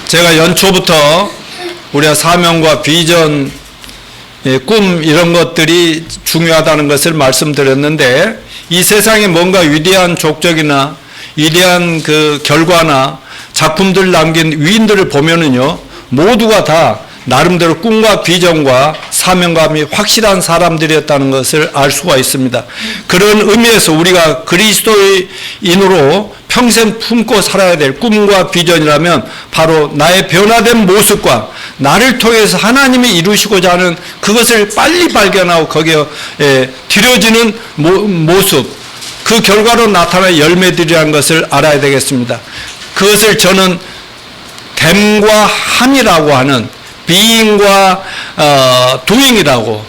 제가 연초부터 우리가 사명과 비전, 꿈 이런 것들이 중요하다는 것을 말씀드렸는데, 이 세상에 뭔가 위대한 족적이나 위대한 그 결과나 작품들 남긴 위인들을 보면은요, 모두가 다 나름대로 꿈과 비전과 사명감이 확실한 사람들이었다는 것을 알 수가 있습니다. 그런 의미에서 우리가 그리스도인으로 평생 품고 살아야 될 꿈과 비전이라면 바로 나의 변화된 모습과 나를 통해서 하나님이 이루시고자 하는 그것을 빨리 발견하고 거기에 들여지는 모습, 그 결과로 나타나는 열매들이라는 것을 알아야 되겠습니다. 그것을 저는 댐과 함이라고 하는 being과 doing이라고,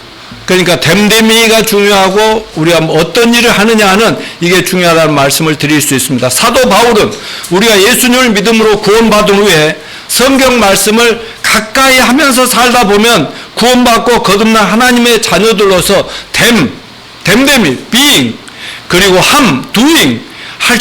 그러니까 댐댐이가 중요하고 우리가 어떤 일을 하느냐 하는 이게 중요하다는 말씀을 드릴 수 있습니다. 사도 바울은 우리가 예수님을 믿음으로 구원받은 후에 성경 말씀을 가까이 하면서 살다 보면 구원받고 거듭난 하나님의 자녀들로서 댐댐이 being, 그리고 함 doing,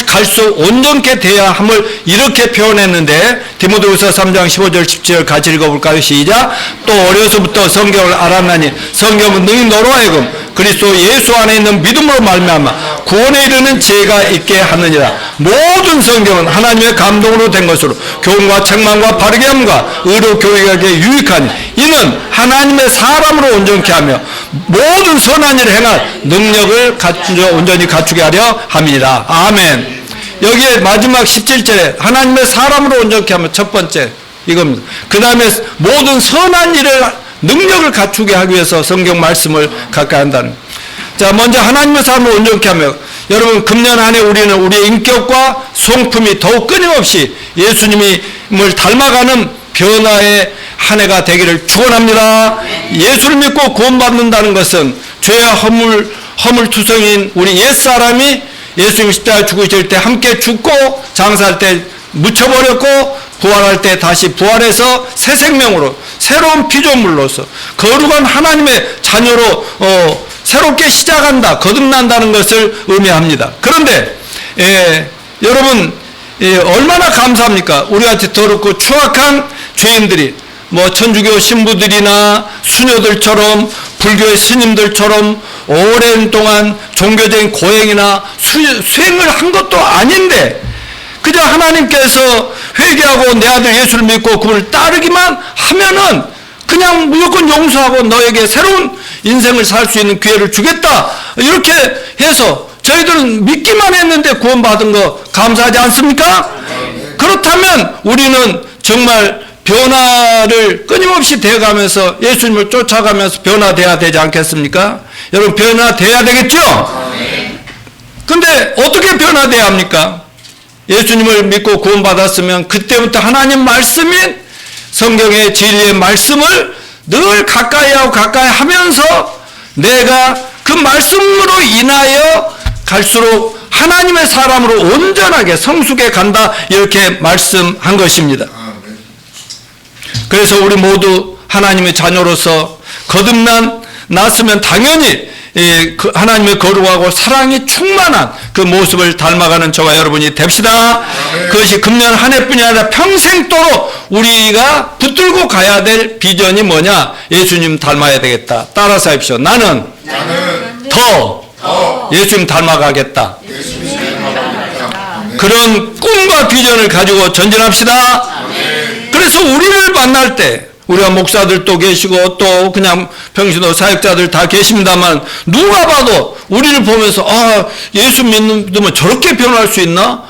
갈수록 온전케 돼야 함을 이렇게 표현했는데, 디모데후서 3장 15절 17절 같이 읽어볼까요? 시작. 또 어려서부터 성경을 알았나니 성경은 능히 너로 하여금 그리스도 예수 안에 있는 믿음으로 말미암아 구원에 이르는 지혜가 있게 하느니라. 모든 성경은 하나님의 감동으로 된 것으로 교훈과 책망과 바르게 함과 의로 교육하기에 유익하니 이는 하나님의 사람으로 온전케 하며 모든 선한 일을 행할 능력을 온전히 갖추게 하려 함이니라. 아멘. 여기에 마지막 17절에 하나님의 사람으로 온전케 하면 첫 번째 이겁니다. 그 다음에 모든 선한 일을 능력을 갖추게 하기 위해서 성경 말씀을 가까이 한다는. 자, 먼저 하나님의 사람으로 온전케 하며, 여러분 금년 안에 우리는 우리의 인격과 성품이 더욱 끊임없이 예수님을 닮아가는 변화의 한 해가 되기를 축원합니다. 예수를 믿고 구원받는다는 것은 죄와 허물투성인 우리 옛사람이 예수님 십자가에 죽으실 때 함께 죽고 장사할 때 묻혀버렸고 부활할 때 다시 부활해서 새 생명으로 새로운 피조물로서 거룩한 하나님의 자녀로 새롭게 시작한다, 거듭난다는 것을 의미합니다. 그런데 여러분 얼마나 감사합니까? 우리같이 더럽고 추악한 죄인들이 천주교 신부들이나 수녀들처럼 불교의 스님들처럼 오랜 동안 종교적인 고행이나 수행을 한 것도 아닌데 그저 하나님께서 회개하고 내 아들 예수를 믿고 그분을 따르기만 하면은 그냥 무조건 용서하고 너에게 새로운 인생을 살 수 있는 기회를 주겠다, 이렇게 해서 저희들은 믿기만 했는데 구원받은 거 감사하지 않습니까? 그렇다면 우리는 정말 변화를 끊임없이 되어가면서 예수님을 쫓아가면서 변화돼야 되지 않겠습니까? 여러분 변화돼야 되겠죠? 근데 어떻게 변화돼야 합니까? 예수님을 믿고 구원받았으면 그때부터 하나님 말씀인 성경의 진리의 말씀을 늘 가까이 하고 가까이 하면서 내가 그 말씀으로 인하여 갈수록 하나님의 사람으로 온전하게 성숙해 간다, 이렇게 말씀한 것입니다. 그래서 우리 모두 하나님의 자녀로서 거듭났으면 당연히 하나님의 거룩하고 사랑이 충만한 그 모습을 닮아가는 저와 여러분이 됩시다. 그것이 금년 한 해뿐이 아니라 평생도록 우리가 붙들고 가야 될 비전이 뭐냐? 예수님 닮아야 되겠다. 따라서 하십시오. 나는 더 예수님 닮아가겠다. 그런 꿈과 비전을 가지고 전진합시다. 그래서 우리를 만날 때 우리가 목사들도 계시고 또 그냥 평신도 사역자들 다 계십니다만 누가 봐도 우리를 보면서 예수 믿으면 저렇게 변할 수 있나?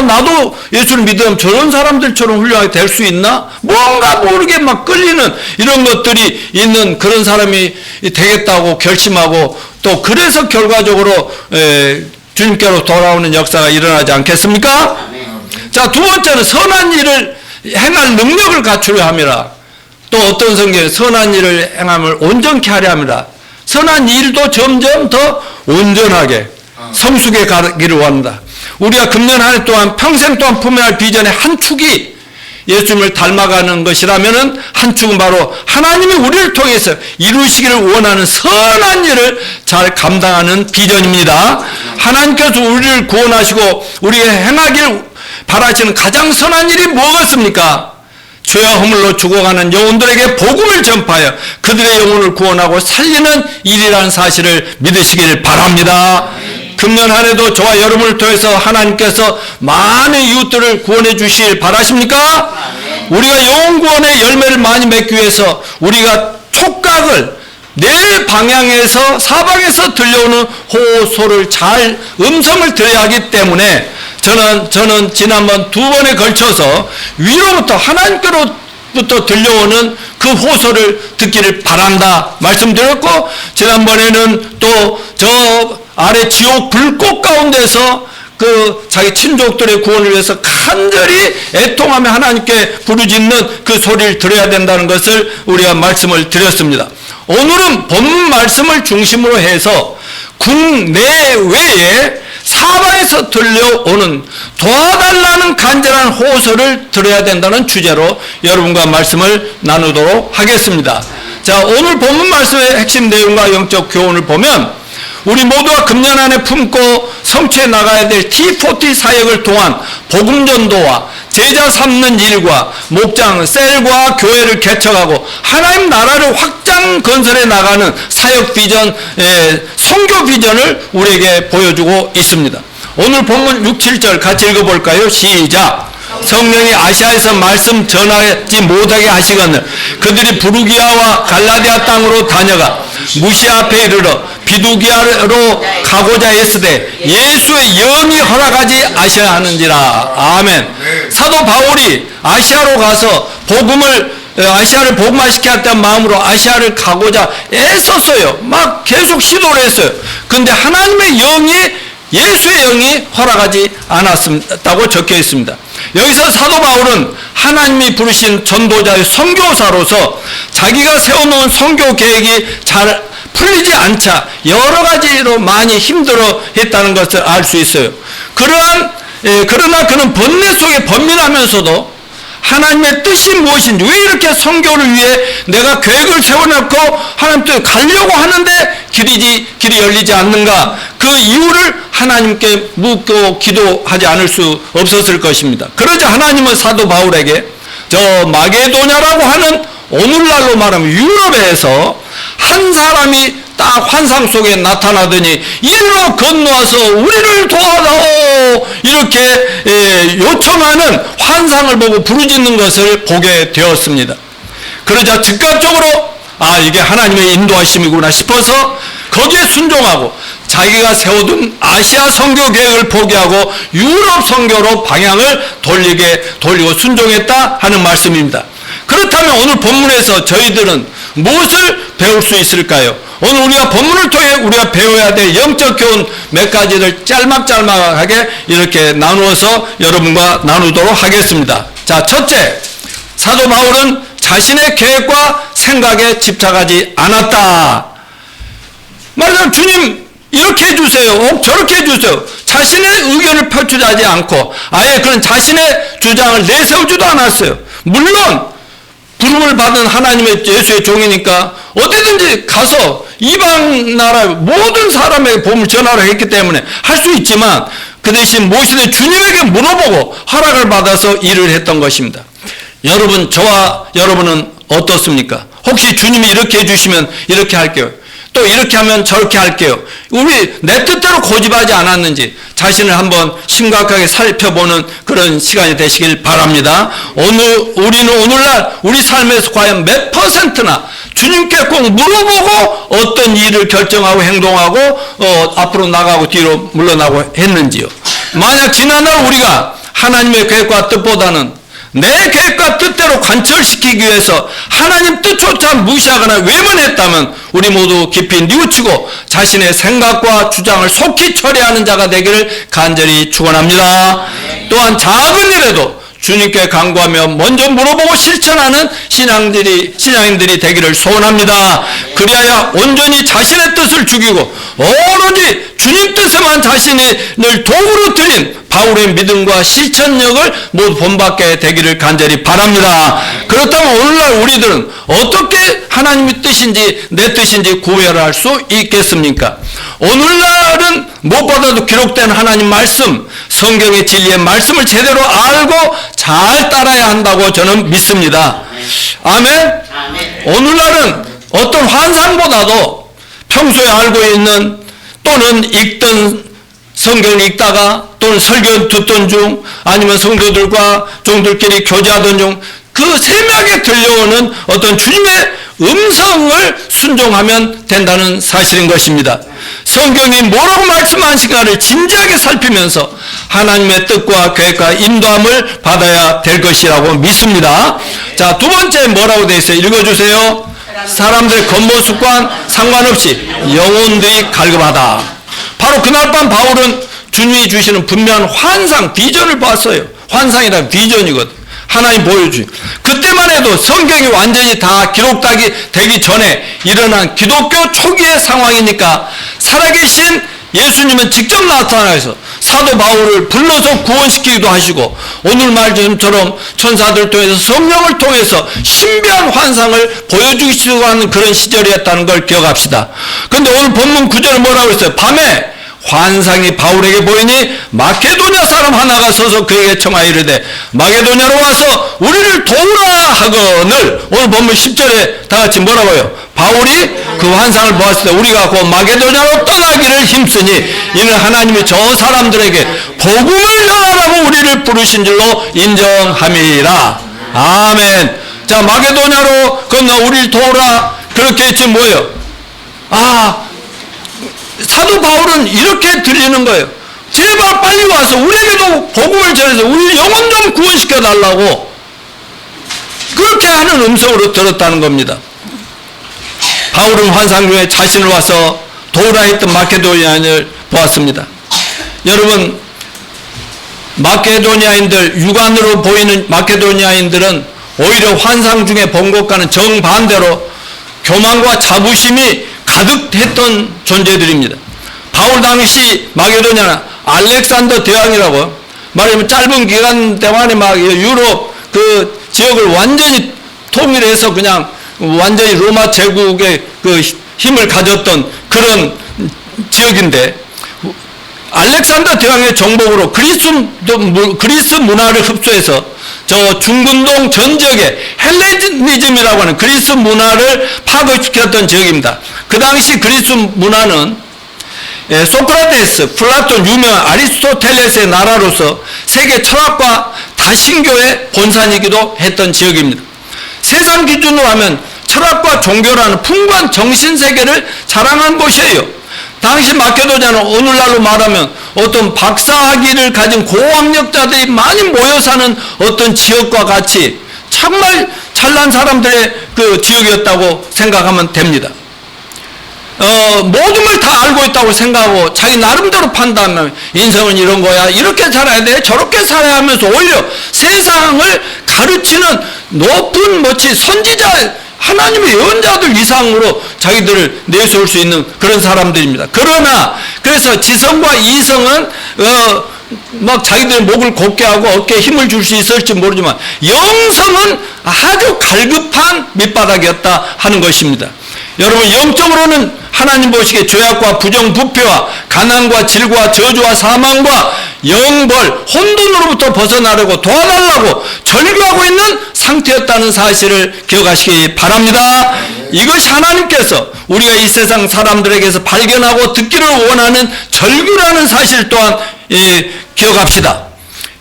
나도 예수를 믿으면 저런 사람들처럼 훌륭하게 될 수 있나? 뭔가 모르게 막 끌리는 이런 것들이 있는 그런 사람이 되겠다고 결심하고 또 그래서 결과적으로 주님께로 돌아오는 역사가 일어나지 않겠습니까? 자, 두 번째는 선한 일을 행할 능력을 갖추려 함이라. 또 어떤 성경에 선한 일을 행함을 온전케 하려 함이라. 선한 일도 점점 더 온전하게 성숙해 가기를 원한다. 우리가 금년 한 해 동안 평생 동안 품어야 할 비전의 한 축이 예수님을 닮아가는 것이라면은 한 축은 바로 하나님이 우리를 통해서 이루시기를 원하는 선한 일을 잘 감당하는 비전입니다. 하나님께서 우리를 구원하시고 우리가 바라시는 가장 선한 일이 무엇입니까? 죄와 허물로 죽어가는 영혼들에게 복음을 전파하여 그들의 영혼을 구원하고 살리는 일이라는 사실을 믿으시길 바랍니다. 금년 한 해도 저와 여러분을 통해서 하나님께서 많은 이웃들을 구원해 주시길 바라십니까? 우리가 영혼 구원의 열매를 많이 맺기 위해서 우리가 촉각을 내 방향에서 사방에서 들려오는 호소를 잘 음성을 들어야 하기 때문에 저는 지난번 2번에 걸쳐서 위로부터 하나님께로부터 들려오는 그 호소를 듣기를 바란다 말씀드렸고, 지난번에는 또 저 아래 지옥 불꽃 가운데서 그 자기 친족들의 구원을 위해서 간절히 애통하며 하나님께 부르짖는 그 소리를 들어야 된다는 것을 우리가 말씀을 드렸습니다. 오늘은 본문 말씀을 중심으로 해서 국내외에 사방에서 들려오는 도와달라는 간절한 호소를 들어야 된다는 주제로 여러분과 말씀을 나누도록 하겠습니다. 자, 오늘 본문 말씀의 핵심 내용과 영적 교훈을 보면 우리 모두가 금년 안에 품고 성취해 나가야 될 T40 사역을 통한 복음 전도와 제자 삼는 일과 목장, 셀과 교회를 개척하고 하나님 나라를 확장 건설해 나가는 사역 비전, 선교 비전을 우리에게 보여주고 있습니다. 오늘 본문 6, 7절 같이 읽어볼까요? 시작. 성령이 아시아에서 말씀 전하지 못하게 하시거늘 그들이 부르기아와 갈라디아 땅으로 다녀가 무시아 앞에 이르러 비두기아로 가고자 했으되 예수의 영이 허락하지 아시아 하는지라. 아멘. 사도 바울이 아시아로 가서 아시아를 복음화시켜야 했다는 마음으로 아시아를 가고자 애썼어요. 막 계속 시도를 했어요. 그런데 하나님의 영이, 예수의 영이 허락하지 않았다고 적혀 있습니다. 여기서 사도 바울은 하나님이 부르신 전도자의 선교사로서 자기가 세워놓은 선교 계획이 잘 풀리지 않자 여러 가지로 많이 힘들어 했다는 것을 알 수 있어요. 그러나 그는 번뇌 속에 번민하면서도 하나님의 뜻이 무엇인지, 왜 이렇게 선교를 위해 내가 계획을 세워놓고 하나님 뜻에 가려고 하는데 길이 열리지 않는가, 그 이유를 하나님께 묻고 기도하지 않을 수 없었을 것입니다. 그러자 하나님은 사도 바울에게 저 마게도냐라고 하는 오늘날로 말하면 유럽에서 한 사람이 딱 환상 속에 나타나더니 이리로 건너와서 우리를 도와다오 이렇게 요청하는 환상을 보고 부르짖는 것을 보게 되었습니다. 그러자 즉각적으로 이게 하나님의 인도하심이구나 싶어서 거기에 순종하고 자기가 세워둔 아시아 선교 계획을 포기하고 유럽 선교로 방향을 돌리고 순종했다 하는 말씀입니다. 그렇다면 오늘 본문에서 저희들은 무엇을 배울 수 있을까요? 오늘 우리가 본문을 통해 우리가 배워야 될 영적 교훈 몇 가지를 짤막짤막하게 이렇게 나누어서 여러분과 나누도록 하겠습니다. 자, 첫째, 사도 바울은 자신의 계획과 생각에 집착하지 않았다. 말하자면 주님 이렇게 해주세요, 저렇게 해주세요, 자신의 의견을 표출하지 않고 아예 그런 자신의 주장을 내세우지도 않았어요. 물론 부름을 받은 하나님의 예수의 종이니까 어디든지 가서 이방 나라 모든 사람에게 복음을 전하라 했기 때문에 할 수 있지만 그 대신 모시되 주님에게 물어보고 허락을 받아서 일을 했던 것입니다. 여러분, 저와 여러분은 어떻습니까? 혹시 주님이 이렇게 해주시면 이렇게 할게요, 또 이렇게 하면 저렇게 할게요, 우리 내 뜻대로 고집하지 않았는지 자신을 한번 심각하게 살펴보는 그런 시간이 되시길 바랍니다. 우리는 오늘날 우리 삶에서 과연 몇 %나 주님께 꼭 물어보고 어떤 일을 결정하고 행동하고 앞으로 나가고 뒤로 물러나고 했는지요. 만약 지난날 우리가 하나님의 계획과 뜻보다는 내 계획과 뜻대로 관철시키기 위해서 하나님 뜻조차 무시하거나 외면했다면 우리 모두 깊이 뉘우치고 자신의 생각과 주장을 속히 처리하는 자가 되기를 간절히 축원합니다. 또한 작은 일에도 주님께 간구하며 먼저 물어보고 실천하는 신앙인들이 되기를 소원합니다. 그리하여 온전히 자신의 뜻을 죽이고 오로지 주님 뜻에만 자신을 도구로 드린 바울의 믿음과 실천력을 모두 본받게 되기를 간절히 바랍니다. 것입니다. 그렇다면 오늘날 우리들은 어떻게 하나님의 뜻인지 내 뜻인지 구별할 수 있겠습니까? 오늘날은 무엇보다도 기록된 하나님 말씀, 성경의 진리의 말씀을 제대로 알고 잘 따라야 한다고 저는 믿습니다. 아멘? 오늘날은 어떤 환상보다도 평소에 알고 있는 또는 읽던 성경을 읽다가 또는 설교 듣던 중 아니면 성도들과 종들끼리 교제하던 중 그 세밀하게 들려오는 어떤 주님의 음성을 순종하면 된다는 사실인 것입니다. 성경이 뭐라고 말씀하신가를 진지하게 살피면서 하나님의 뜻과 계획과 인도함을 받아야 될 것이라고 믿습니다. 자, 두 번째 뭐라고 되어 있어요? 읽어주세요. 사람들의 겉모습과 상관없이 영혼들이 갈급하다. 바로 그날 밤 바울은 주님이 주시는 분명한 환상, 비전을 봤어요. 환상이란 비전이거든. 하나님 보여주요. 그때만 해도 성경이 완전히 다 기록되기 전에 일어난 기독교 초기의 상황이니까 살아계신 예수님은 직접 나타나서 사도 바울을 불러서 구원시키기도 하시고 오늘 말씀처럼 천사들 통해서 성령을 통해서 신비한 환상을 보여주시고 하는 그런 시절이었다는 걸 기억합시다. 그런데 오늘 본문 9절에 뭐라고 했어요? 밤에 환상이 바울에게 보이니 마게도냐 사람 하나가 서서 그에게 청하여 이르되 마게도냐로 와서 우리를 도우라 하거늘. 오늘 본문 10절에 다 같이 뭐라고요? 바울이 그 환상을 보았을 때 우리가 곧 마게도냐로 떠나기를 힘쓰니 이는 하나님이 저 사람들에게 복음을 전하라고 우리를 부르신 줄로 인정함이라. 아멘. 자, 마게도냐로 건너 우리를 도우라. 그렇게 했지 뭐예요? 사도 바울은 이렇게 들리는 거예요. 제발 빨리 와서 우리에게도 복음을 전해서 우리 영혼 좀 구원시켜 달라고 그렇게 하는 음성으로 들었다는 겁니다. 바울은 환상 중에 자신을 와서 도우라 했던 마게도니아인을 보았습니다. 여러분, 마게도니아인들, 육안으로 보이는 마게도니아인들은 오히려 환상 중에 본 것과는 정반대로 교만과 자부심이 가득했던 존재들입니다. 바울 당시 마게도냐는 알렉산더 대왕이라고 말하면 짧은 기간 동안에 막 유럽 그 지역을 완전히 통일해서 그냥 완전히 로마 제국의 그 힘을 가졌던 그런 지역인데 알렉산더 대왕의 정복으로 그리스 문화를 흡수해서 저 중근동 전 지역에 헬레니즘이라고 하는 그리스 문화를 파급시켰던 지역입니다. 그 당시 그리스 문화는 소크라테스, 플라톤, 유명한 아리스토텔레스의 나라로서 세계 철학과 다신교의 본산이기도 했던 지역입니다. 세상 기준으로 하면 철학과 종교라는 풍부한 정신세계를 자랑한 곳이에요. 당시 마게도냐는 오늘날로 말하면 어떤 박사학위를 가진 고학력자들이 많이 모여 사는 어떤 지역과 같이 정말 잘난 사람들의 그 지역이었다고 생각하면 됩니다. 모든 걸 다 알고 있다고 생각하고 자기 나름대로 판단하면 인생은 이런 거야, 이렇게 살아야 돼, 저렇게 살아야 하면서 오히려 세상을 가르치는 높은 선지자, 하나님의 예언자들 이상으로 자기들을 내세울 수 있는 그런 사람들입니다. 그러나 그래서 지성과 이성은 막 자기들의 목을 곧게 하고 어깨에 힘을 줄 수 있을지 모르지만 영성은 아주 갈급한 밑바닥이었다 하는 것입니다. 여러분, 영적으로는 하나님 보시기에 죄악과 부정부패와 가난과 질과 저주와 사망과 영벌, 혼돈으로부터 벗어나려고 도와달라고 절규하고 있는 상태였다는 사실을 기억하시기 바랍니다. 이것이 하나님께서 우리가 이 세상 사람들에게서 발견하고 듣기를 원하는 절규라는 사실 또한 기억합시다.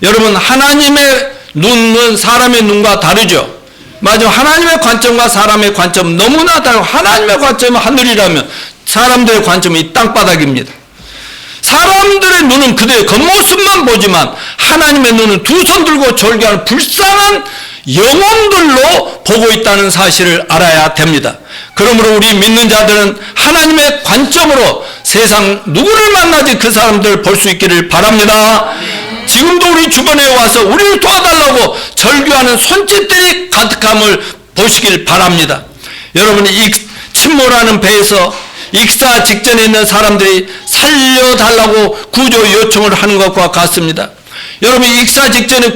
여러분, 하나님의 눈은 사람의 눈과 다르죠. 맞아, 하나님의 관점과 사람의 관점 너무나 다르고, 하나님의 관점은 하늘이라면 사람들의 관점은 이 땅바닥입니다. 사람들의 눈은 그들의 겉모습만 보지만 하나님의 눈은 두 손 들고 절규하는 불쌍한 영혼들로 보고 있다는 사실을 알아야 됩니다. 그러므로 우리 믿는 자들은 하나님의 관점으로 세상 누구를 만나지 그 사람들을 볼 수 있기를 바랍니다. 지금도 우리 주변에 와서 우리를 도와달라고 절규하는 손짓들이 가득함을 보시길 바랍니다. 여러분이 이 침몰하는 배에서 익사 직전에 있는 사람들이 살려달라고 구조 요청을 하는 것과 같습니다. 여러분이 익사 직전에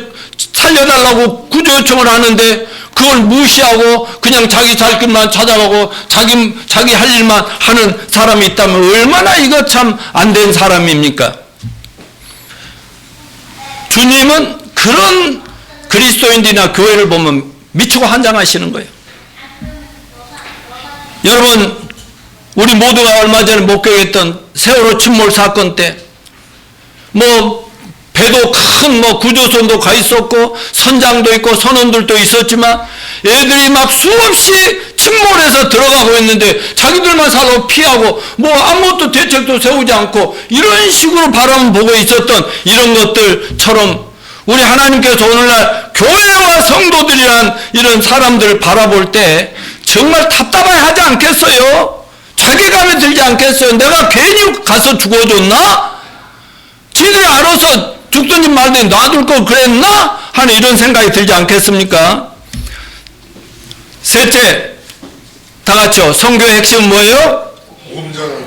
살려달라고 구조 요청을 하는데 그걸 무시하고 그냥 자기 살 길만 찾아가고 자기 할 일만 하는 사람이 있다면 얼마나 이거 참 안 된 사람입니까? 주님은 그런 그리스도인들이나 교회를 보면 미치고 환장하시는 거예요. 여러분, 우리 모두가 얼마 전에 목격했던 세월호 침몰 사건 때 배도 큰 구조선도 가 있었고 선장도 있고 선원들도 있었지만 애들이 막 수없이 침몰해서 들어가고 있는데 자기들만 살고 피하고 아무것도 대책도 세우지 않고 이런 식으로 바라만 보고 있었던 이런 것들처럼 우리 하나님께서 오늘날 교회와 성도들이란 이런 사람들을 바라볼 때 정말 답답해 하지 않겠어요? 자괴감이 들지 않겠어요? 내가 괜히 가서 죽어줬나? 지들이 알아서 죽든지 말든지 놔둘 걸 그랬나? 하는 이런 생각이 들지 않겠습니까? 셋째, 다 같이요. 선교의 핵심은 뭐예요? 복음 전하는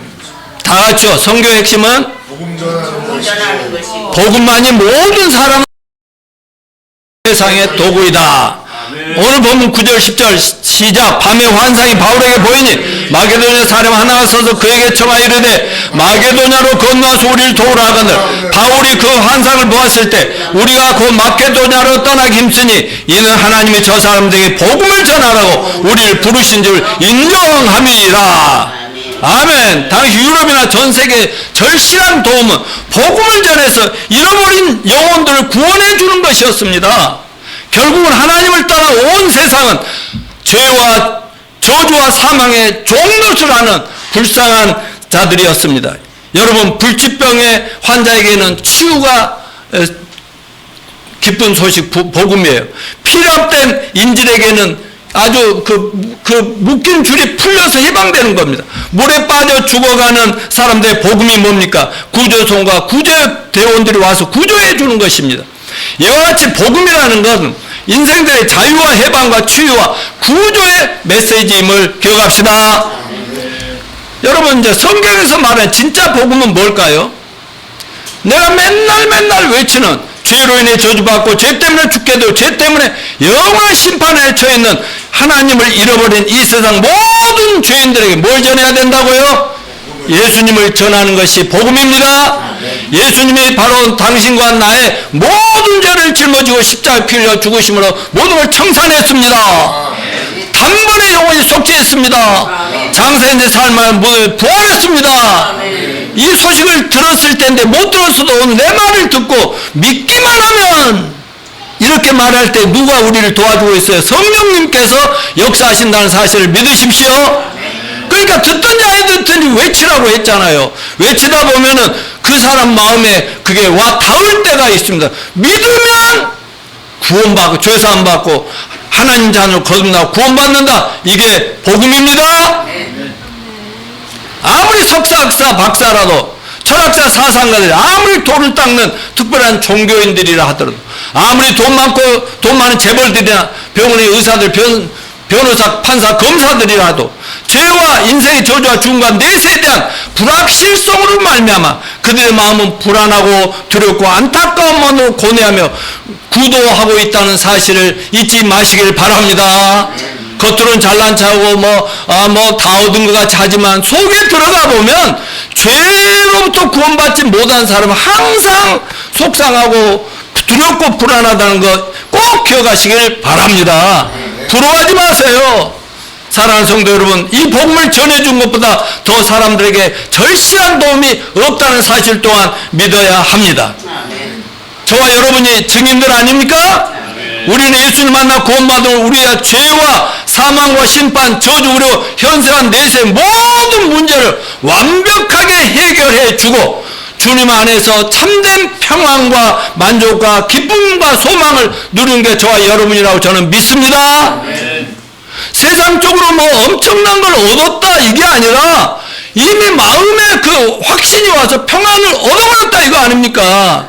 다 같이요. 선교의 핵심은 복음 전하는 것이고 복음만이 모든 사람 세상의 도구이다. 오늘 본문 9절 10절 시작. 밤에 환상이 바울에게 보이니 마게도냐 사람 하나가 서서 그에게 청하여 이르되 마게도냐로 건너와서 우리를 도우라 하거늘 바울이 그 환상을 보았을 때 우리가 곧 마게도냐로 떠나기 힘쓰니 이는 하나님이 저 사람들에게 복음을 전하라고 우리를 부르신 줄 인정함이라. 아멘. 당시 유럽이나 전 세계 절실한 도움은 복음을 전해서 잃어버린 영혼들을 구원해 주는 것이었습니다. 결국은 하나님을 따라 온 세상은 죄와 저주와 사망의 종노릇을 하는 불쌍한 자들이었습니다. 여러분, 불치병의 환자에게는 치유가 기쁜 소식 복음이에요. 피랍된 인질에게는 아주 그 묶인 줄이 풀려서 해방되는 겁니다. 물에 빠져 죽어가는 사람들의 복음이 뭡니까? 구조선과 구조대원들이 와서 구조해 주는 것입니다. 이와 같이 복음이라는 것은 인생들의 자유와 해방과 치유와 구조의 메시지임을 기억합시다. 여러분, 이제 성경에서 말하는 진짜 복음은 뭘까요? 내가 맨날 외치는 죄로 인해 저주받고 죄 때문에 죽게 되고 죄 때문에 영원한 심판에 처해 있는 하나님을 잃어버린 이 세상 모든 죄인들에게 뭘 전해야 된다고요? 예수님을 전하는 것이 복음입니다. 예수님이 바로 당신과 나의 모든 죄를 짊어지고 십자가에 피 흘려 죽으심으로 모든 걸 청산했습니다. 단번에 영혼이 속죄했습니다. 장사인의 삶을 부활했습니다. 이 소식을 들었을 때인데 못 들었어도 오늘 내 말을 듣고 믿기만 하면 이렇게 말할 때 누가 우리를 도와주고 있어요? 성령님께서 역사하신다는 사실을 믿으십시오. 그러니까 듣든지 안 듣든지 외치라고 했잖아요. 외치다 보면은 그 사람 마음에 그게 와 닿을 때가 있습니다. 믿으면 구원받고 죄사함 받고 하나님 자녀로 거듭나고 구원받는다. 이게 복음입니다. 아무리 석사학사 박사라도 철학자 사상가들이 아무리 돌을 닦는 특별한 종교인들이라 하더라도 아무리 돈 많은 재벌들이나 병원의 의사들 변호사, 판사, 검사들이라도 죄와 인생의 저주와 죽음과 내세에 대한 불확실성으로 말미암아 그들의 마음은 불안하고 두렵고 안타까운 마음으로 고뇌하며 구도하고 있다는 사실을 잊지 마시길 바랍니다. 겉으로는 잘난 척하고 다 얻은 것 같이 하지만 속에 들어가 보면 죄로부터 구원받지 못한 사람은 항상 속상하고 두렵고 불안하다는 것 꼭 기억하시길 바랍니다. 부러워하지 마세요. 사랑하는 성도 여러분, 이 복음을 전해준 것보다 더 사람들에게 절실한 도움이 없다는 사실 또한 믿어야 합니다. 저와 여러분이 증인들 아닙니까? 우리는 예수를 만나 구원받은 우리의 죄와 사망과 심판, 저주, 우려, 현세와 내세 모든 문제를 완벽하게 해결해 주고 주님 안에서 참된 평안과 만족과 기쁨과 소망을 누리는 게 저와 여러분이라고 저는 믿습니다. 세상적으로 엄청난 걸 얻었다 이게 아니라 이미 마음에 그 확신이 와서 평안을 얻어버렸다 이거 아닙니까?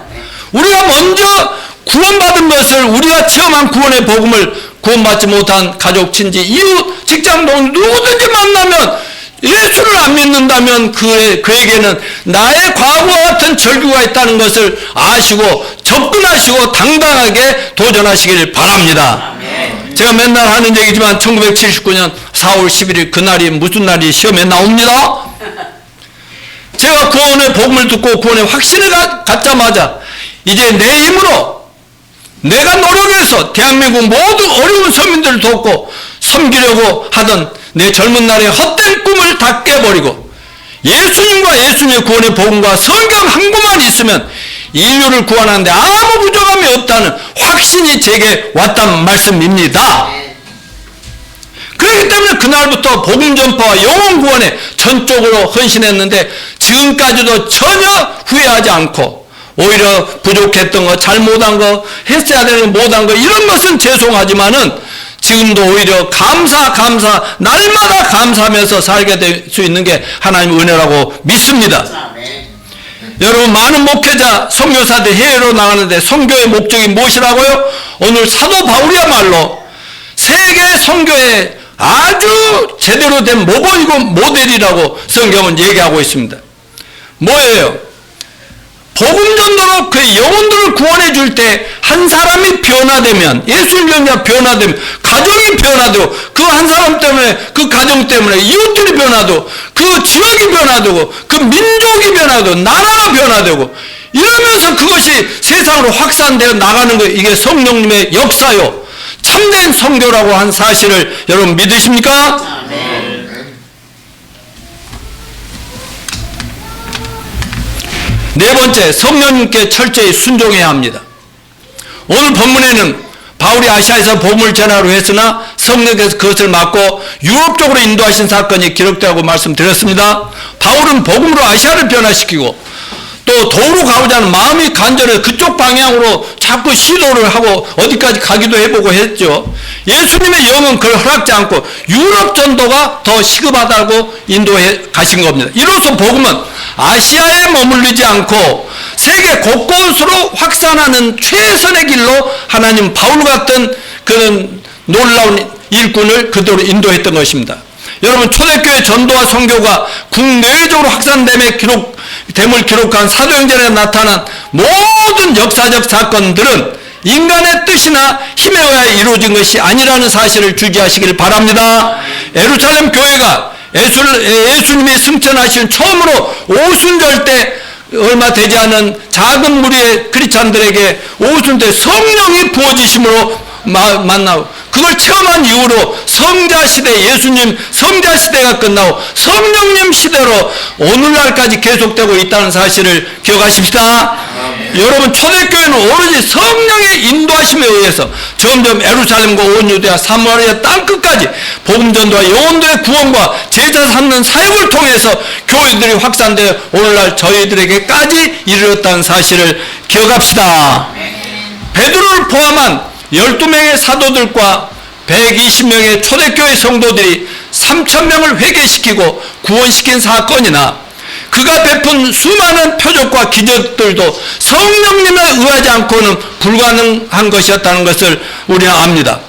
우리가 먼저 구원받은 것을 우리가 체험한 구원의 복음을 구원받지 못한 가족, 친지, 이웃, 직장동 누구든지 만나면 예수를 안 믿는다면 그에게는 나의 과거와 같은 절규가 있다는 것을 아시고 접근하시고 당당하게 도전하시길 바랍니다. 제가 맨날 하는 얘기지만 1979년 4월 11일 그날이 무슨 날이 시험에 나옵니다. 제가 구원의 복음을 듣고 구원의 확신을 갖자마자 이제 내 힘으로 내가 노력해서 대한민국 모든 어려운 서민들을 돕고 섬기려고 하던 내 젊은 날의 헛된 꿈을 다 깨버리고 예수님과 예수님의 구원의 복음과 성경 한 권만 있으면 인류를 구원하는데 아무 부족함이 없다는 확신이 제게 왔단 말씀입니다. 그렇기 때문에 그날부터 복음 전파와 영혼 구원에 전적으로 헌신했는데 지금까지도 전혀 후회하지 않고 오히려 부족했던 거, 잘못한 거, 했어야 되는 못한 거 이런 것은 죄송하지만은 지금도 오히려 감사 날마다 감사하면서 살게 될 수 있는 게 하나님의 은혜라고 믿습니다. 여러분 많은 목회자, 선교사들 해외로 나가는데 선교의 목적이 무엇이라고요? 오늘 사도 바울이야말로 세계 선교의 아주 제대로 된 모범이고 모델이라고 성경은 얘기하고 있습니다. 뭐예요? 복음 전도로 그 영혼들을 구원해 줄 때 한 사람이 변화되면 예수님 영자 변화되면 가정이 변화되고 그 한 사람 때문에 그 가정 때문에 이웃들이 변화되고 그 지역이 변화되고 그 민족이 변화되고 나라가 변화되고 이러면서 그것이 세상으로 확산되어 나가는 거 이게 성령님의 역사요. 참된 선교라고 한 사실을 여러분 믿으십니까? 네 번째, 성령님께 철저히 순종해야 합니다. 오늘 본문에는 바울이 아시아에서 복음을 전하려 했으나 성령께서 그것을 막고 유럽 쪽으로 인도하신 사건이 기록되고 말씀드렸습니다. 바울은 복음으로 아시아를 변화시키고 또 도로 가고자 하는 마음이 간절해 그쪽 방향으로 자꾸 시도를 하고 어디까지 가기도 해보고 했죠. 예수님의 영은 그걸 허락지 않고 유럽 전도가 더 시급하다고 인도해 가신 겁니다. 이로써 복음은 아시아에 머물리지 않고 세계 곳곳으로 확산하는 최선의 길로 하나님 바울 같은 그런 놀라운 일꾼을 그대로 인도했던 것입니다. 여러분 초대교회 전도와 선교가 국내외적으로 확산됨을 기록한 사도행전에 나타난 모든 역사적 사건들은 인간의 뜻이나 힘에 의해 이루어진 것이 아니라는 사실을 주지하시길 바랍니다. 예루살렘 교회가 예수님이 승천하신 처음으로 오순절 때 얼마 되지 않은 작은 무리의 크리스찬들에게 오순절 성령이 부어지심으로 만나고 그걸 체험한 이후로 성자시대 예수님 성자시대가 끝나고 성령님 시대로 오늘날까지 계속되고 있다는 사실을 기억하십시다. 여러분 초대교회는 오로지 성령의 인도하심에 의해서 점점 예루살렘과 온 유대와 사마리아 땅끝까지 복음전도와 영혼들의 구원과 제자 삼는 사역을 통해서 교회들이 확산되어 오늘날 저희들에게까지 이르렀다는 사실을 기억합시다. 베드로를 포함한 12명의 사도들과 120명의 초대교회 성도들이 3,000명을 회개시키고 구원시킨 사건이나 그가 베푼 수많은 표적과 기적들도 성령님에 의하지 않고는 불가능한 것이었다는 것을 우리는 압니다.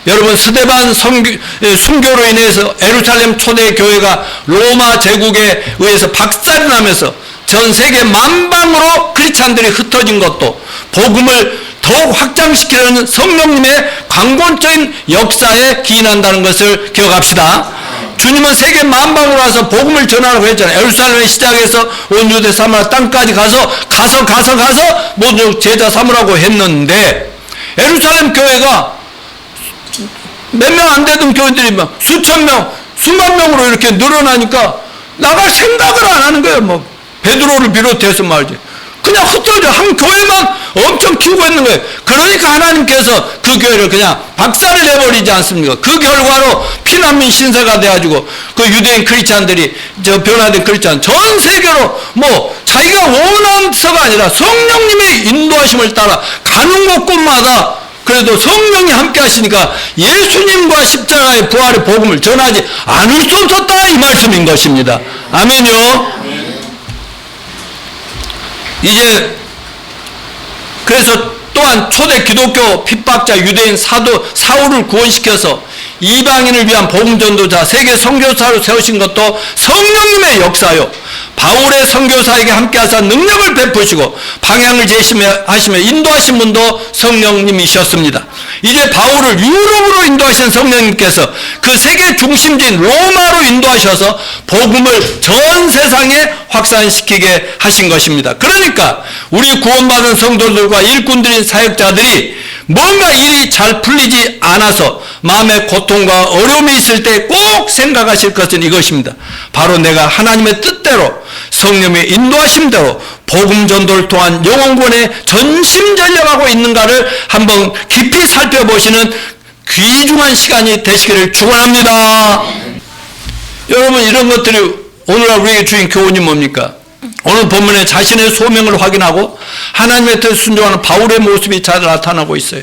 여러분 스데반 순교로 인해서 예루살렘 초대교회가 로마 제국에 의해서 박살이 나면서 전 세계 만방으로 크리스찬들이 흩어진 것도 복음을 더욱 확장시키려는 성령님의 강권적인 역사에 기인한다는 것을 기억합시다. 주님은 세계 만방으로 와서 복음을 전하라고 했잖아요. 예루살렘에 시작해서 온 유대 사마리아 땅까지 가서 모두 제자 삼으라고 했는데 예루살렘 교회가 몇 명 안 되던 교회들이 막 수천 명, 수만 명으로 이렇게 늘어나니까 나갈 생각을 안 하는 거예요. 뭐 베드로를 비롯해서 말이지. 그냥 흩어져 한 교회만 엄청 키우고 있는 거예요. 그러니까 하나님께서 그 교회를 그냥 박살을 내버리지 않습니까? 그 결과로 피난민 신세가 돼가지고 그 유대인 크리스찬들이 변화된 크리스찬 전 세계로 뭐 자기가 원한서가 아니라 성령님의 인도하심을 따라 가는 곳곳마다 그래도 성령이 함께 하시니까 예수님과 십자가의 부활의 복음을 전하지 않을 수 없었다 이 말씀인 것입니다. 아멘요. 이제 그래서 또한 초대 기독교 핍박자 유대인 사도 사울을 구원시켜서 이방인을 위한 복음 전도자, 세계 선교사로 세우신 것도 성령님의 역사요. 바울의 선교사에게 함께하사 능력을 베푸시고 방향을 제시하시며 인도하신 분도 성령님이셨습니다. 이제 바울을 유럽으로 인도하신 성령님께서 그 세계 중심지인 로마로 인도하셔서 복음을 전 세상에 확산시키게 하신 것입니다. 그러니까 우리 구원받은 성도들과 일꾼들인 사역자들이 뭔가 일이 잘 풀리지 않아서 마음의 고통과 어려움이 있을 때 꼭 생각하실 것은 이것입니다. 바로 내가 하나님의 뜻대로 성령의 인도하심대로 복음 전도를 통한 영혼구원에 전심전력하고 있는가를 한번 깊이 살펴보시는 귀중한 시간이 되시기를 축원합니다. 여러분, 이런 것들이 오늘날 우리에게 주인 교훈이 뭡니까? 오늘 본문에 자신의 소명을 확인하고 하나님의 뜻에 순종하는 바울의 모습이 잘 나타나고 있어요.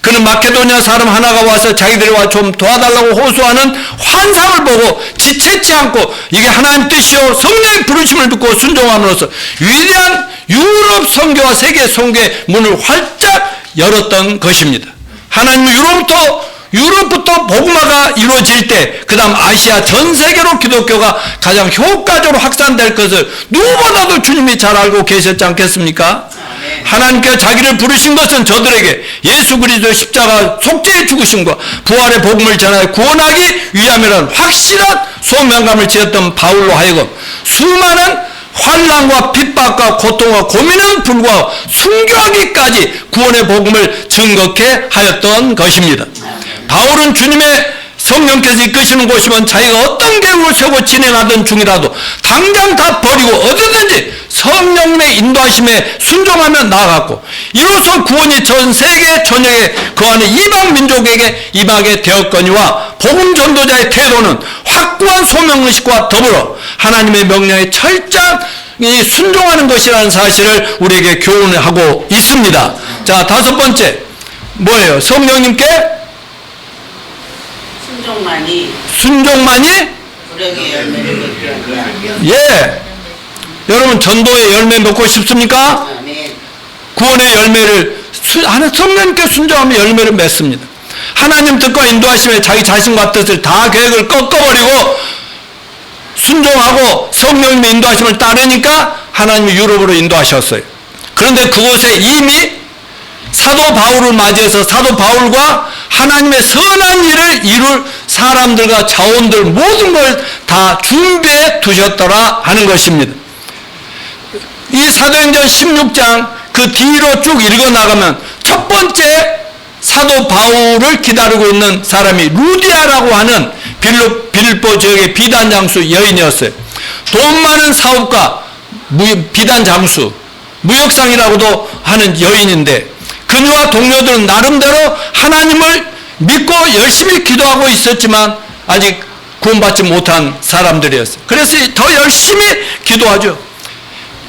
그는 마케도니아 사람 하나가 와서 자기들과 좀 도와달라고 호소하는 환상을 보고 지체치 않고 이게 하나님 뜻이요 성령의 부르심을 듣고 순종함으로써 위대한 유럽 선교와 세계 선교의 문을 활짝 열었던 것입니다. 하나님은 유럽부터 복음화가 이루어질 때 그 다음 아시아 전 세계로 기독교가 가장 효과적으로 확산될 것을 누구보다도 주님이 잘 알고 계셨지 않겠습니까? 하나님께서 자기를 부르신 것은 저들에게 예수 그리스도의 십자가 속죄의 죽으심과 부활의 복음을 전하여 구원하기 위함이라는 확실한 소명감을 지었던 바울로 하여금 수많은 환난과 핍박과 고통과 고민은 불구하고 순교하기까지 구원의 복음을 증거케 하였던 것입니다. 바울은 주님의 성령께서 이끄시는 곳이면 자기가 어떤 계획을 세우고 진행하던 중이라도 당장 다 버리고 어디든지 성령님의 인도하심에 순종하며 나아갔고 이로써 구원이 전 세계 전역에 거하는 이방 민족에게 임하게 되었거니와 복음 전도자의 태도는 확고한 소명의식과 더불어 하나님의 명령에 철저히 순종하는 것이라는 사실을 우리에게 교훈하고 있습니다. 자, 다섯 번째 뭐예요? 성령님께 순종만이 구력의 열매를 맺게 하리라. 예. 여러분, 전도의 열매 맺고 싶습니까? 아멘. 구원의 열매를 성령님께 순종하면 열매를 맺습니다. 하나님 뜻과 인도하심에 자기 자신과 뜻을 다 계획을 꺾어버리고 순종하고 성령님의 인도하심을 따르니까 하나님이 유럽으로 인도하셨어요. 그런데 그곳에 이미 사도 바울을 맞이해서 사도 바울과 하나님의 선한 일을 이룰 사람들과 자원들 모든 걸 다 준비해 두셨더라 하는 것입니다. 이 사도행전 16장 그 뒤로 쭉 읽어나가면 첫 번째 사도 바울을 기다리고 있는 사람이 루디아라고 하는 빌립보 지역의 비단 장수 여인이었어요. 돈 많은 사업가, 비단 장수, 무역상이라고도 하는 여인인데 그녀와 동료들은 나름대로 하나님을 믿고 열심히 기도하고 있었지만 아직 구원받지 못한 사람들이었어요. 그래서 더 열심히 기도하죠.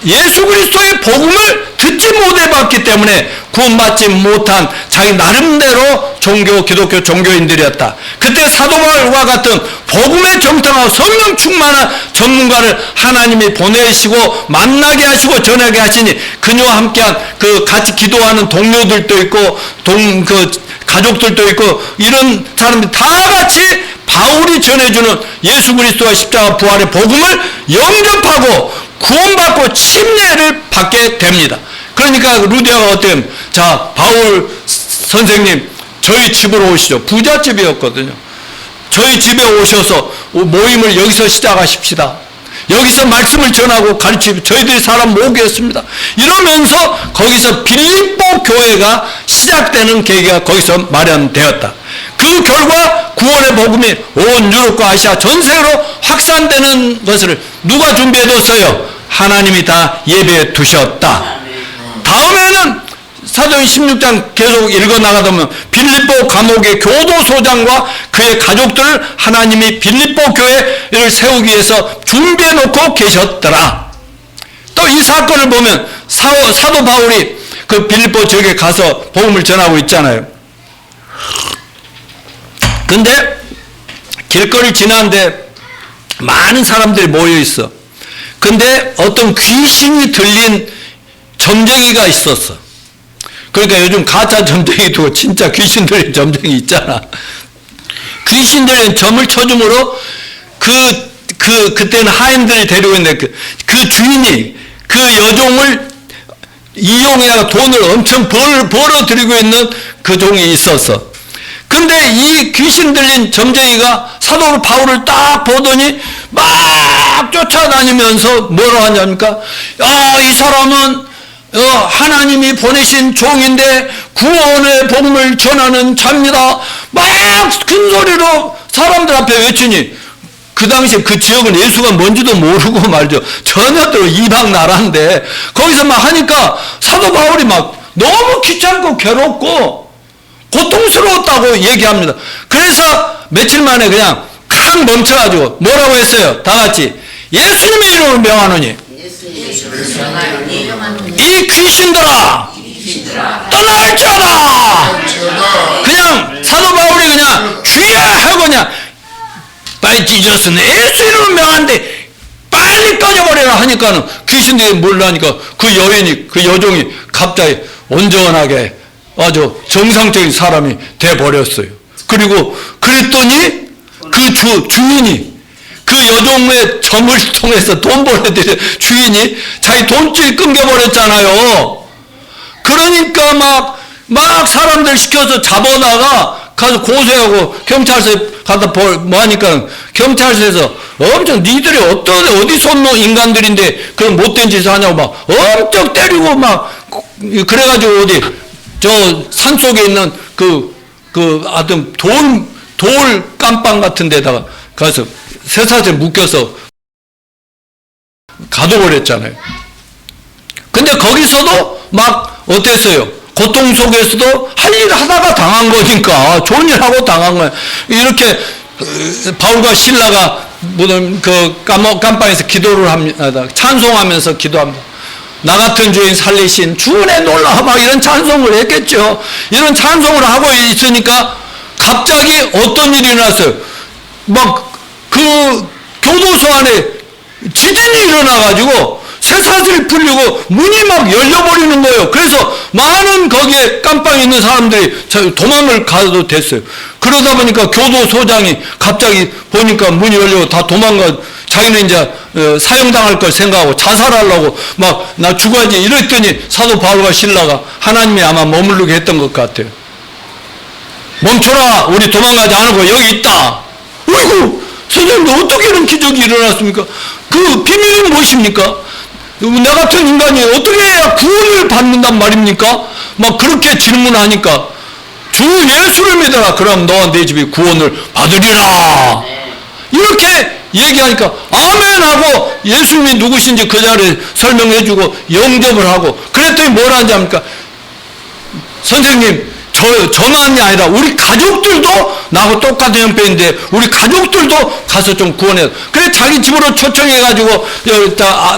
예수 그리스도의 복음을 듣지 못해봤기 때문에 구원받지 못한 자기 나름대로 기독교 종교인들이었다. 그때 사도 바울과 같은 복음에 정통하고 성령 충만한 전문가를 하나님이 보내시고 만나게 하시고 전하게 하시니 그녀와 함께한 그 같이 기도하는 동료들도 있고 가족들도 있고 이런 사람들이 다 같이 바울이 전해주는 예수 그리스도와 십자가 부활의 복음을 영접하고 구원받고 침례를 받게 됩니다. 그러니까 루디아가 어때요? 자, 바울 선생님 저희 집으로 오시죠. 부잣집이었거든요. 저희 집에 오셔서 모임을 여기서 시작하십시다. 여기서 말씀을 전하고 가르치고 저희들이 사람 모으겠습니다. 이러면서 거기서 빌립보 교회가 시작되는 계기가 거기서 마련되었다. 그 결과 구원의 복음이 온 유럽과 아시아 전 세계로 확산되는 것을 누가 준비해뒀어요? 하나님이 다 예배해 두셨다. 다음에는 사도행 16장 계속 읽어나가다 보면 빌립보 감옥의 교도소장과 그의 가족들을 하나님이 빌립보 교회를 세우기 위해서 준비해 놓고 계셨더라. 또 이 사건을 보면 사도 바울이 그 빌립보 지역에 가서 복음을 전하고 있잖아요. 근데 길거리 지나는데 많은 사람들이 모여 있어. 근데 어떤 귀신이 들린 점쟁이가 있었어. 그러니까 요즘 가짜 점쟁이도 진짜 귀신 들린 점쟁이 있잖아. 귀신들은 점을 쳐줌으로 그때는 하인들이 데리고 있는데 그 주인이 그 여종을 이용해야 돈을 엄청 벌어들이고 있는 그 종이 있었어. 근데 이 귀신 들린 점쟁이가 사도 바울을 딱 보더니 막 쫓아다니면서 뭐라 하냐니까, 이 사람은 하나님이 보내신 종인데 구원의 복음을 전하는 자입니다. 막 큰 소리로 사람들 앞에 외치니, 그 당시에 그 지역은 예수가 뭔지도 모르고 말이죠. 전혀 또 이방 나라인데 거기서 막 하니까 사도 바울이 막 너무 귀찮고 괴롭고 고통스러웠다고 얘기합니다. 그래서 며칠 만에 그냥 칵 멈춰가지고 뭐라고 했어요? 다 같이 예수님의 이름을 명하노니 이 귀신들아 떠날지어다. 그냥 사도 바울이 그냥 주여 하고 그냥 빨리 지저스는 예수 이름을 명하는데 빨리 꺼져버려라 하니까는 귀신들이 몰라니까 그 여인이, 그 여종이 갑자기 온전하게 아주 정상적인 사람이 돼버렸어요. 그리고 그랬더니 그 주인이 그 여종의 점을 통해서 돈 벌어들인 주인이 자기 돈줄 끊겨버렸잖아요. 그러니까 막 사람들 시켜서 잡아다가 가서 고소하고 경찰서에 가다 뭐 하니까 경찰서에서 엄청 니들이 어디서 온 인간들인데 그런 못된 짓을 하냐고 막 엄청 때리고 막 그래가지고 어디 저 산속에 있는 하여튼 돌 깜빵 같은 데다가 가서 쇠사슬 묶여서 가둬버렸잖아요. 근데 거기서도 막 어땠어요? 고통 속에서도 할 일 하다가 당한 거니까 좋은 일 하고 당한 거야. 이렇게 바울과 실라가 무슨 그 깜빵에서 기도를 합니다. 찬송하면서 기도합니다. 나 같은 주인 살리신 주은혜 놀라 막 이런 찬송을 했겠죠. 이런 찬송을 하고 있으니까 갑자기 어떤 일이 일어났어요. 막 그 교도소 안에 지진이 일어나가지고 쇠사슬이 풀리고 문이 막 열려버리는 거예요. 그래서 많은 거기에 깜빵에 있는 사람들이 도망을 가도 됐어요. 그러다 보니까 교도소장이 갑자기 보니까 문이 열리고 다 도망가, 자기는 이제 사형당할 걸 생각하고 자살하려고 막 나 죽어야지 이랬더니 사도 바울과 실라가 하나님이 아마 머무르게 했던 것 같아요. 멈춰라, 우리 도망가지 않고 여기 있다. 어이구, 선생님 어떻게 이런 기적이 일어났습니까? 그 비밀이 무엇입니까? 나 같은 인간이 어떻게 해야 구원을 받는단 말입니까? 막 그렇게 질문하니까 주 예수를 믿어라. 그럼 너와 내 집이 구원을 받으리라. 이렇게 얘기하니까 아멘 하고 예수님이 누구신지 그 자리에 설명해 주고 영접을 하고 그랬더니 뭐라 하는지 압니까? 선생님, 저만이 아니라 우리 가족들도 나하고 똑같은 형편인데 우리 가족들도 가서 좀 구원해. 그래 자기 집으로 초청해가지고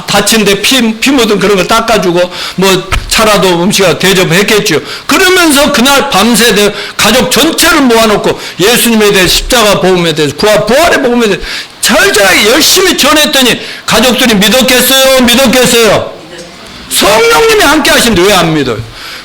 다친데 피 묻은 그런 걸 닦아주고 뭐 차라도 음식을 대접했겠죠. 그러면서 그날 밤새 가족 전체를 모아놓고 예수님에 대해 십자가 복음에 대해서 부활의 복음에 대해서 철저하게 열심히 전했더니 가족들이 믿었겠어요? 믿었겠어요? 성령님이 함께 하신데 왜 안 믿어요?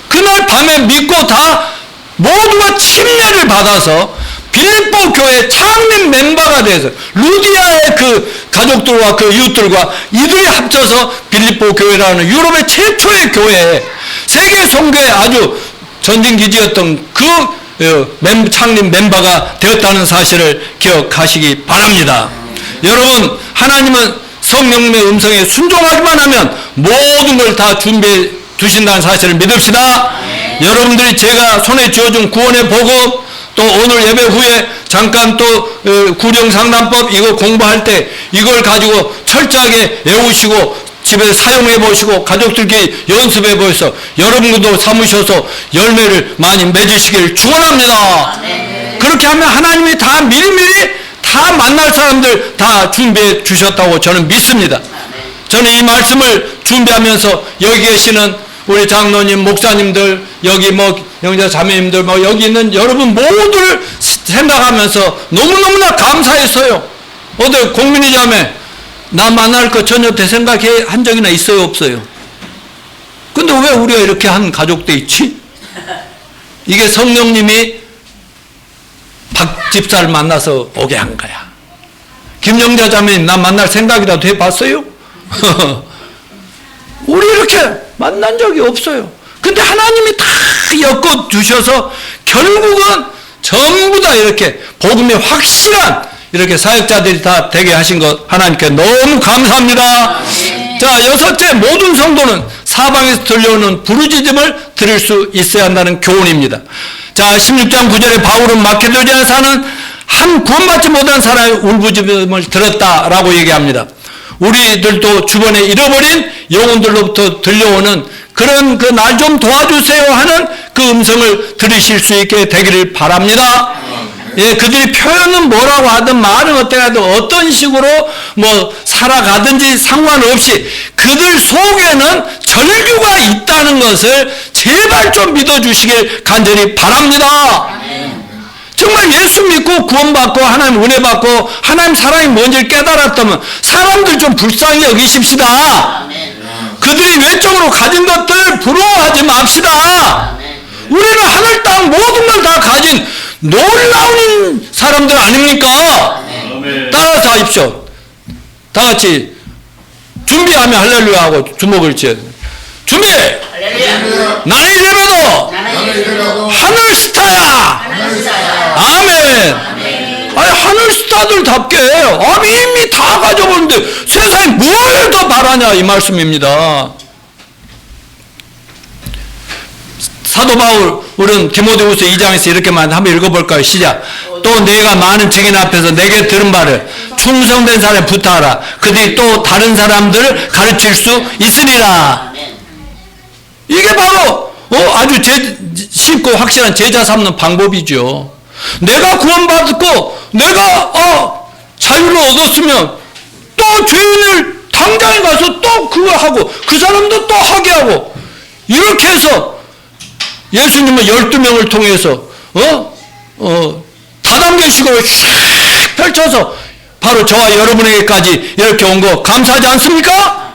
그날 밤에 믿고 다 모두가 침례를 받아서 빌립보 교회 창립 멤버가 돼서 루디아의 그 가족들과 그 이웃들과 이들이 합쳐서 빌립보 교회라는 유럽의 최초의 교회, 세계 선교의 아주 전진기지였던 그 창립 멤버가 되었다는 사실을 기억하시기 바랍니다. 여러분, 하나님은 성령님의 음성에 순종하기만 하면 모든 걸 다 준비해 두신다는 사실을 믿읍시다. 여러분들이 제가 손에 쥐어준 구원의 복음, 또 오늘 예배 후에 잠깐 또 구령상담법 이거 공부할 때 이걸 가지고 철저하게 외우시고 집에 사용해 보시고 가족들끼리 연습해 보셔서 여러분들도 삼으셔서 열매를 많이 맺으시길 축원합니다. 그렇게 하면 하나님이 다 미리미리 다 만날 사람들 다 준비해 주셨다고 저는 믿습니다. 저는 이 말씀을 준비하면서 여기 계시는 우리 장로님, 목사님들, 여기 뭐 형제 자매님들, 뭐 여기 있는 여러분 모두를 생각하면서 너무너무나 감사했어요. 어디 공민이 자매, 나 만날 거 전혀 대생각해 한 적이나 있어요, 없어요? 근데 왜 우리가 이렇게 한 가족돼 있지? 이게 성령님이 집사를 만나서 오게 한 거야. 김영자 자매님 나 만날 생각이라도 해봤어요? 우리 이렇게 만난 적이 없어요. 근데 하나님이 다 엮어주셔서 결국은 전부 다 이렇게 복음의 확실한 이렇게 사역자들이 다 되게 하신 것 하나님께 너무 감사합니다. 자, 여섯째, 모든 성도는 사방에서 들려오는 부르짖음을 들을 수 있어야 한다는 교훈입니다. 자, 16장 9절에 바울은 마케도니아에 사는 한 구원받지 못한 사람의 울부짖음을 들었다라고 얘기합니다. 우리들도 주변에 잃어버린 영혼들로부터 들려오는 그런 그 날 좀 도와주세요 하는 그 음성을 들으실 수 있게 되기를 바랍니다. 예, 그들이 표현은 뭐라고 하든 말은 어떻게 하든 어떤 식으로 뭐 살아가든지 상관없이 그들 속에는 절규가 있다는 것을 제발 좀 믿어주시길 간절히 바랍니다. 정말 예수 믿고 구원받고 하나님 은혜 받고 하나님 사랑이 뭔지를 깨달았다면 사람들 좀 불쌍히 여기십시다. 그들이 외적으로 가진 것들 부러워하지 맙시다. 우리는 하늘 땅 모든 걸 다 가진 놀라운 사람들 아닙니까? 따라서 하십시오. 다 같이 준비하면 할렐루야 하고 주먹을 쥐어. 준비! 할렐루야. 나는 이래봬도 나는 이래봬도 하늘 스타야. 아멘. 아니, 하늘 스타들답게 아니 이미 다 가져보는데 세상에 뭘 더 바라냐 이 말씀입니다. 사도 바울은 디모데후서 2장에서 이렇게만 한번 읽어볼까요? 시작. 또 내가 많은 증인 앞에서 내게 들은 바를 충성된 사람에 부탁하라. 그들이 또 다른 사람들을 가르칠 수 있으리라. 이게 바로 아주 쉽고 확실한 제자 삼는 방법이죠. 내가 구원받고 내가 자유를 얻었으면 또 죄인을 당장에 가서 또 그거 하고 그 사람도 또 하게 하고 이렇게 해서 예수님은 12명을 통해서 다단계식으로 쫙 펼쳐서 바로 저와 여러분에게까지 이렇게 온 거 감사하지 않습니까?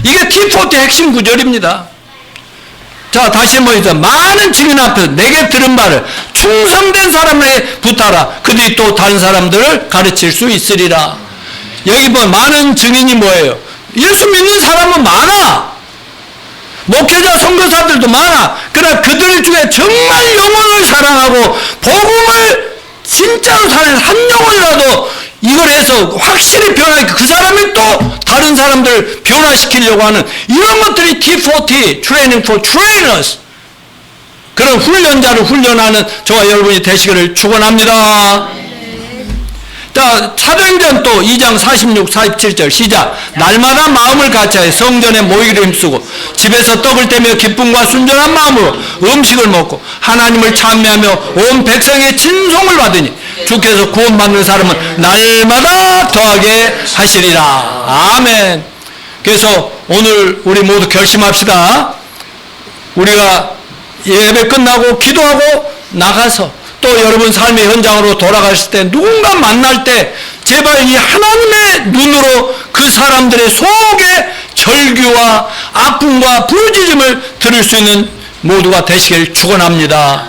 이게 T40 핵심 구절입니다. 자, 다시 한번 해서 많은 증인 앞에서 내게 들은 말을 충성된 사람에게 부탁하라. 그들이 또 다른 사람들을 가르칠 수 있으리라. 여기 뭐 많은 증인이 뭐예요? 예수 믿는 사람은 많아. 목회자 선교사들도 많아. 그러나 그들 중에 정말 영혼을 사랑하고 복음을 진짜로 사는 한 영혼이라도 이걸 해서 확실히 변하게 그 사람이 또 다른 사람들을 변화시키려고 하는 이런 것들이 T40 Training for Trainers 그런 훈련자를 훈련하는 저와 여러분이 되시기를 축원합니다. 자, 사도행전 또 2장 46, 47절 시작. 날마다 마음을 같이하여 성전에 모이기를 힘쓰고 집에서 떡을 떼며 기쁨과 순전한 마음으로 음식을 먹고 하나님을 찬미하며 온 백성의 친송을 받으니 주께서 구원받는 사람은 날마다 더하게 하시리라. 아멘. 그래서 오늘 우리 모두 결심합시다. 우리가 예배 끝나고 기도하고 나가서 또 여러분 삶의 현장으로 돌아가실 때 누군가 만날 때 제발 이 하나님의 눈으로 그 사람들의 속에 절규와 아픔과 부르짖음을 들을 수 있는 모두가 되시길 축원합니다.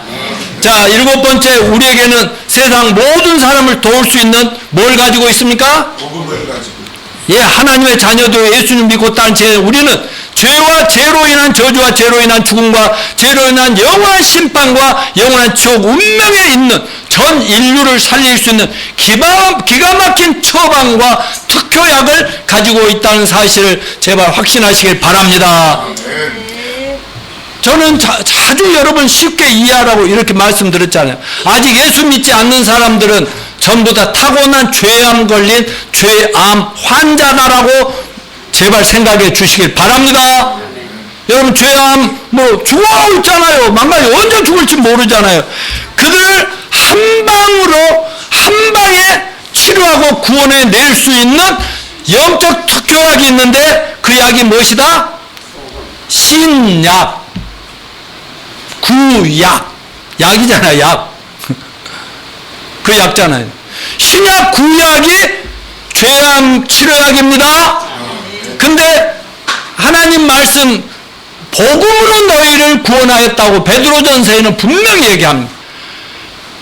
자, 7번째, 우리에게는 세상 모든 사람을 도울 수 있는 뭘 가지고 있습니까? 복음을 가지고 예, 하나님의 자녀도 예수님 믿고 따른 우리는 죄와 죄로 인한 저주와 죄로 인한 죽음과 죄로 인한 영원한 심판과 영원한 지옥 운명에 있는 전 인류를 살릴 수 있는 기가 막힌 처방과 특효약을 가지고 있다는 사실을 제발 확신하시길 바랍니다. 저는 자주 여러분 쉽게 이해하라고 이렇게 말씀드렸잖아요. 아직 예수 믿지 않는 사람들은 전부 다 타고난 죄암 걸린 죄암 환자다라고 제발 생각해 주시길 바랍니다. 여러분 죄암 뭐 죽어 있잖아요. 망가지 언제 죽을지 모르잖아요. 그들 한 방에 치료하고 구원해 낼 수 있는 영적 특효약이 있는데 그 약이 무엇이다? 신약, 구약, 약이잖아요. 약. 그 약잖아요. 신약 구약이 죄암 치료약입니다. 근데 하나님 말씀 복음으로 너희를 구원하였다고 베드로전서에는 분명히 얘기합니다.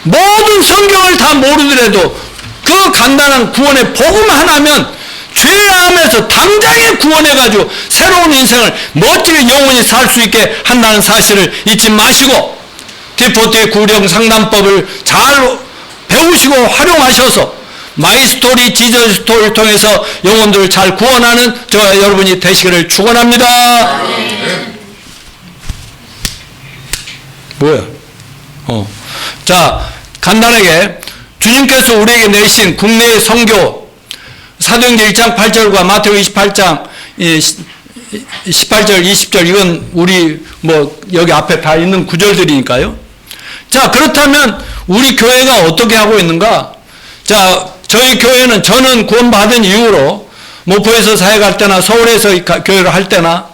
모든 성경을 다 모르더라도 그 간단한 구원의 복음 하나면 죄함에서 당장에 구원해가지고 새로운 인생을 멋지게 영원히 살 수 있게 한다는 사실을 잊지 마시고 디포트의 구령 상담법을 잘 배우시고 활용하셔서 마이스토리 지저스토리를 통해서 영혼들을 잘 구원하는 저와 여러분이 되시기를 축원합니다. 뭐야? 자, 간단하게 주님께서 우리에게 내신 국내의 선교 사도행전 1장 8절과 마태복음 28장 18절 20절 이건 우리 뭐 여기 앞에 다 있는 구절들이니까요. 자, 그렇다면 우리 교회가 어떻게 하고 있는가? 자, 저희 교회는 저는 구원받은 이후로 목포에서 사역할 때나 서울에서 교회를 할 때나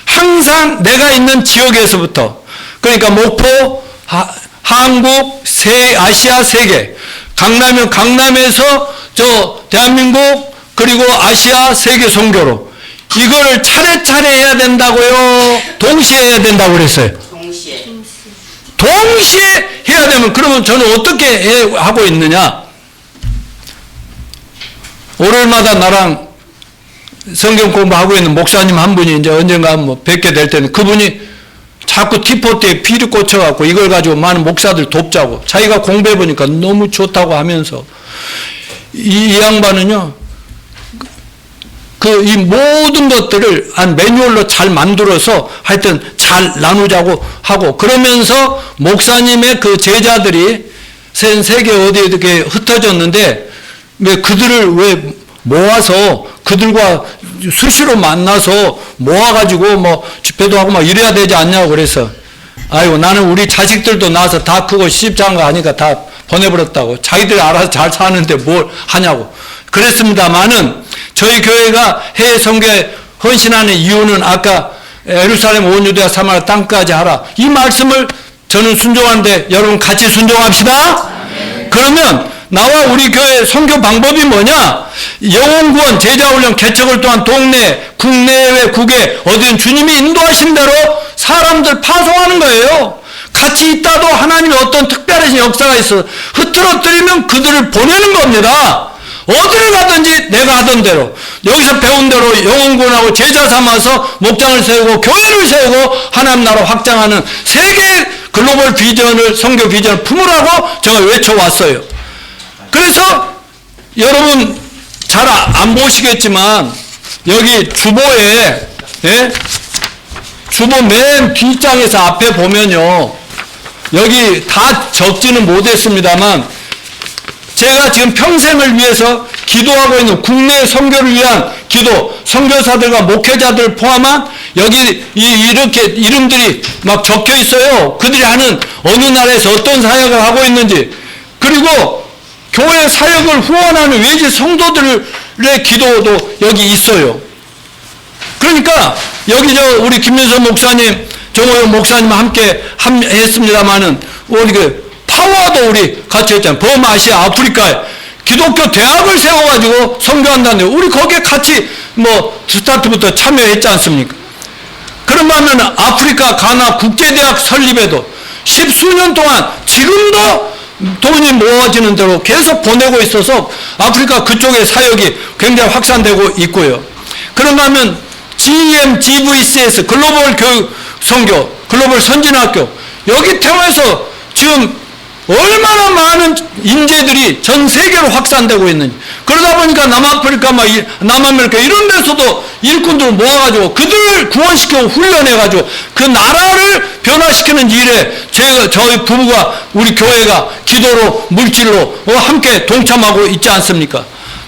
항상 내가 있는 지역에서부터 그러니까 목포, 한국, 아시아 세계, 강남이면 강남에서 저 대한민국 그리고 아시아 세계 선교로 이거를 차례차례 해야 된다고요? 동시에 해야 된다고 그랬어요. 동시에 해야 되면 그러면 저는 어떻게 하고 있느냐? 월요일마다 나랑 성경 공부하고 있는 목사님 한 분이 이제 언젠가 뭐 뵙게 될 때는 그분이 자꾸 티포트에 피를 꽂혀갖고 이걸 가지고 많은 목사들 돕자고 자기가 공부해보니까 너무 좋다고 하면서 이 양반은요 이 모든 것들을 한 매뉴얼로 잘 만들어서 하여튼 잘 나누자고 하고 그러면서 목사님의 그 제자들이 세계 어디에 이렇게 흩어졌는데 왜 그들을 왜 모아서 그들과 수시로 만나서 모아가지고 뭐 집회도 하고 막 이래야 되지 않냐고 그래서 아이고 나는 우리 자식들도 낳아서 다 크고 시집장가 하니까 다 보내버렸다고 자기들이 알아서 잘 사는데 뭘 하냐고 그랬습니다만은 저희 교회가 해외 선교에 헌신하는 이유는 아까 예루살렘 온 유대와 사마리아 땅까지 하라 이 말씀을 저는 순종하는데 여러분 같이 순종합시다. 그러면 나와 우리 교회 선교 방법이 뭐냐? 영혼구원, 제자훈련, 개척을 통한 동네, 국내외, 국외 어디든 주님이 인도하신 대로 사람들 파송하는 거예요. 같이 있다도 하나님의 어떤 특별한 역사가 있어 흐트러뜨리면 그들을 보내는 겁니다. 어디를 가든지 내가 하던 대로 여기서 배운 대로 영혼구원하고 제자 삼아서 목장을 세우고 교회를 세우고 하나님 나라 확장하는 세계 글로벌 비전을 선교 비전을 품으라고 제가 외쳐왔어요. 그래서 여러분 잘 안 보시겠지만 여기 주보에 주보 맨 뒷장에서 앞에 보면요 여기 다 적지는 못했습니다만 제가 지금 평생을 위해서 기도하고 있는 국내 선교를 위한 기도 선교사들과 목회자들을 포함한 여기 이렇게 이름들이 막 적혀 있어요. 그들이 하는 어느 나라에서 어떤 사역을 하고 있는지 그리고 교회 사역을 후원하는 외지 성도들의 기도도 여기 있어요. 그러니까 여기 우리 김민선 목사님, 정호영 목사님 함께 했습니다만은 우리 파워도 우리 같이 했잖아요. 범아시아 아프리카에 기독교 대학을 세워가지고 선교한다는데 우리 거기에 같이 뭐 스타트부터 참여했지 않습니까? 그러면 아프리카 가나 국제대학 설립에도 십수년 동안 지금도 돈이 모아지는 대로 계속 보내고 있어서 아프리카 그쪽의 사역이 굉장히 확산되고 있고요. 그런가 하면 GEM, GVCS, 글로벌 교육 선교, 글로벌 선진학교 여기 통해서 지금 얼마나 많은 인재들이 전 세계로 확산되고 있는지 그러다 보니까 남아프리카, 남아메리카 이런 데서도 일꾼들을 모아가지고 그들을 구원시키고 훈련해가지고 그 나라를 변화시키는 일에 저희 부부가 우리 교회가 기도로 물질로 함께 동참하고 있지 않습니까?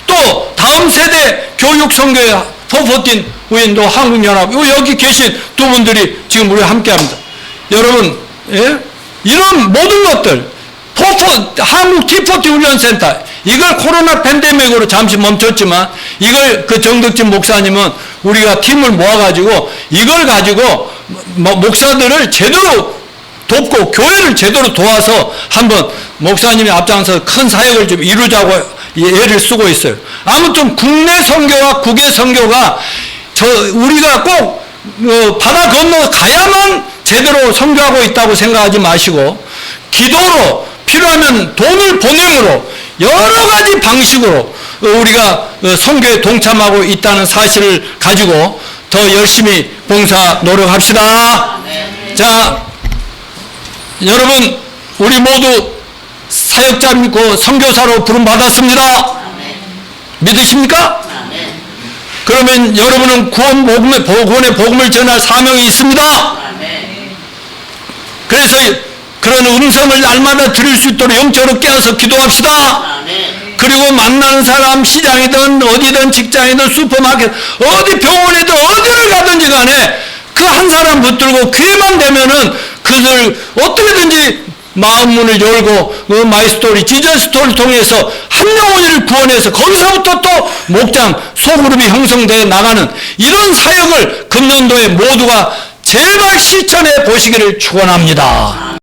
또 다음 세대 교육 선교회 포포틴 우인도 한국연합 여기 계신 두 분들이 지금 우리 함께합니다. 여러분 이런 모든 것들 한국 티포티 훈련센터 이걸 코로나 팬데믹으로 잠시 멈췄지만 이걸 그 정덕진 목사님은 우리가 팀을 모아가지고 이걸 가지고 목사들을 제대로 돕고 교회를 제대로 도와서 한번 목사님이 앞장서 큰 사역을 좀 이루자고 애를 쓰고 있어요. 아무튼 국내 선교와 국외 선교가 우리가 꼭 바다 건너 가야만 제대로 선교하고 있다고 생각하지 마시고 기도로 필요하면 돈을 보냄으로 여러 가지 방식으로 우리가 선교에 동참하고 있다는 사실을 가지고 더 열심히 봉사 노력합시다. 자, 여러분 우리 모두 사역자 믿고 선교사로 부름받았습니다. 믿으십니까? 그러면 여러분은 복음의 복음을 전할 사명이 있습니다. 그래서 그런 음성을 날마다 들을 수 있도록 영적으로 깨어서 기도합시다. 그리고 만나는 사람, 시장이든 어디든 직장이든 슈퍼마켓 어디 병원이든 어디를 가든지 간에 그 한 사람 붙들고 기회만 되면은 그들 어떻게든지 마음 문을 열고 그 마이스토리, 지저스토리를 통해서 한 영혼을 구원해서 거기서부터 또 목장, 소그룹이 형성되어 나가는 이런 사역을 금년도에 모두가 제발 실천해 보시기를 축원합니다.